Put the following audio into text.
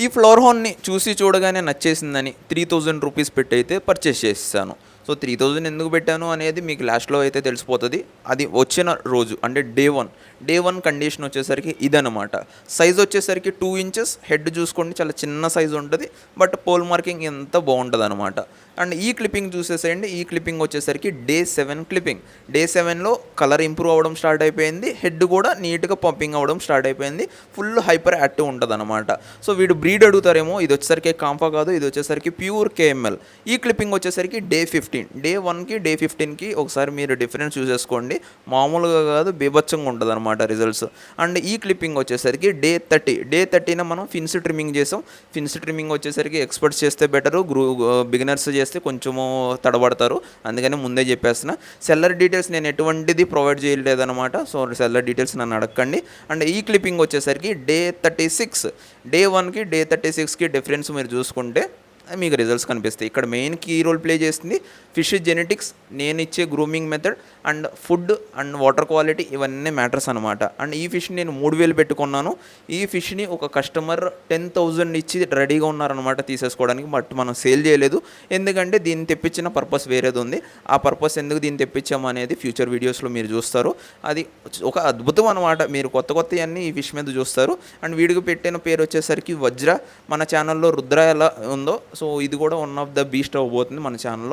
ఈ ఫ్లవర్ హార్న్‌ని చూసి చూడగానే నచ్చేసిందని 3000 రూపీస్ పెట్టయితే పర్చేస్ చేసేసాను. సో 3000 ఎందుకు పెట్టాను అనేది మీకు లాస్ట్‌లో అయితే తెలిసిపోతది. అది వచ్చిన రోజు అంటే డే 1 కండిషన్ వచ్చేసరికి ఇదనమాట. సైజ్ వచ్చేసరికి 2 ఇంచెస్, హెడ్ చూసుకోండి చాలా చిన్న సైజ్ ఉంటది. బట్ పోల్ మార్కింగ్ ఎంత బావుంటదనమాట. అండ్ ఈ క్లిప్పింగ్ చూసేసేయండి. ఈ క్లిప్పింగ్ వచ్చేసరికి డే 7 క్లిప్పింగ్. డే 7లో కలర్ ఇంప్రూవ్ అవ్వడం స్టార్ట్ అయిపోయింది. హెడ్ కూడా నీట్‌గా పంపింగ్ అవ్వడం స్టార్ట్ అయిపోయింది. ఫుల్ హైపర్ యాక్టివ్ ఉంటదనమాట. సో వీడు బ్రీడ్ అడుగుతారేమో, ఇది వచ్చేసరికి కాంపా కాదు, ఇది వచ్చేసరికి ప్యూర్ కేఎంఎల్. ఈ క్లిప్పింగ్ వచ్చేసరికి డే 15. డే 1కి డే 15కి ఒకసారి మీరు డిఫరెన్స్ చూసేసుకోండి. మామూలుగా కాదు, బీభత్సంగా ఉంటదనమాట రిజల్ట్స్. అండ్ ఈ క్లిప్పింగ్ వచ్చేసరికి డే 30న మనం ఫిన్స్ ట్రిమ్మింగ్ చేసాం. ఫిన్స్ ట్రిమ్మింగ్ వచ్చేసరికి ఎక్స్పర్ట్స్ చేస్తే బెటరు, బిగినర్స్ చేస్తే కొంచెము తడబడతారు. అందుకని ముందే చెప్పేస్తున్నా. సెల్లర్ డీటెయిల్స్ నేను ఎటువంటిది ప్రొవైడ్ చేయలేదన్నమాట. సో సెల్లర్ డీటెయిల్స్ నన్ను అడగండి. అండ్ ఈ క్లిప్పింగ్ వచ్చేసరికి డే 36. డే 1కి డే 36కి డిఫరెన్స్ మీరు చూసుకుంటే మీకు రిజల్ట్స్ కనిపిస్తాయి. ఇక్కడ మెయిన్ కీ రోల్ ప్లే చేస్తుంది ఫిష్ జెనెటిక్స్, నేను ఇచ్చే grooming method and food and water quality, ఇవన్నీ మ్యాటర్స్ అనమాట. అండ్ ఈ ఫిష్ని నేను 3000 పెట్టుకున్నాను. ఈ ఫిష్ని ఒక కస్టమర్ 10,000 ఇచ్చి రెడీగా ఉన్నారనమాట తీసేసుకోవడానికి. బట్ మనం సేల్ చేయలేదు, ఎందుకంటే దీన్ని తెప్పించిన పర్పస్ వేరేది ఉంది. ఆ పర్పస్ ఎందుకు దీన్ని తెప్పించాము అనేది ఫ్యూచర్ వీడియోస్లో మీరు చూస్తారు. అది ఒక అద్భుతం అనమాట. మీరు కొత్తవన్నీ ఈ ఫిష్ మీద చూస్తారు. అండ్ వీడికి పెట్టిన పేరు వచ్చేసరికి వజ్ర. మన ఛానల్లో రుద్ర ఎలా ఉందో, సో ఇది కూడా వన్ ఆఫ్ ద బీస్ట్ అవ్వబోతుంది మన ఛానల్లో.